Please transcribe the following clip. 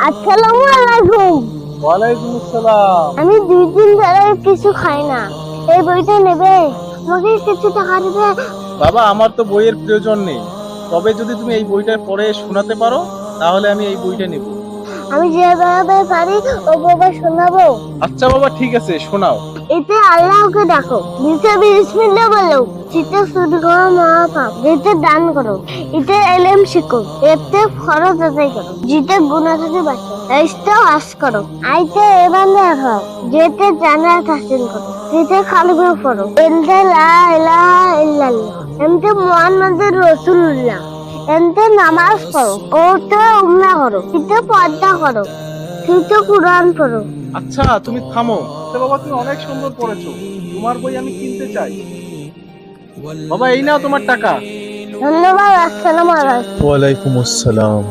আসসালামু আলাইকুম। ওয়ালাইকুম আসসালাম। আমি 2 দিন ধরে কিছু খাই না, এই বইটা নেবে? আমাকে কিছু টাকা দিবে? বাবা, আমার তো বইয়ের প্রয়োজন নেই, তবে যদি তুমি এই বইটা পড়ে শোনাতে পারো তাহলে আমি এই বইটা নেব। আমি যেভাবে পারি ওভাবে শোনাবো। আচ্ছা বাবা, ঠিক আছে, শোনাও। এতে আল্লাহকে ডাকো, নিচে বিসমিল্লাহ বলো, চিতে শুরু করো মহাপাপ, যেতে দান করো, এতে এলেম শিখো, এতে ফরজ আদায় করো, জিতে গুনাহ থেকে বাঁচো, এসতে ওয়াজ করো, আইতে এবার রাখো, যেতে জান্নাত হাসিল করো, যেতে কালমে পড়ো, এতে লা ইলাহা ইল্লাল্লাহ, এতে মুহাম্মাদুর রাসূলুল্লাহ, এতে নামাজ পড়ো, ওতে উমরা করো, এতে পর্দা করো, এতে কুরআন পড়ো। আচ্ছা তুমি থামো। আচ্ছা বাবা, তুমি অনেক সুন্দর পড়েছো, তোমার বই আমি কিনতে চাই। বাবা, এই নাও তোমার টাকা। ধন্যবাদ। আসসালামু আলাইকুম। ওয়ালাইকুম আসসালাম।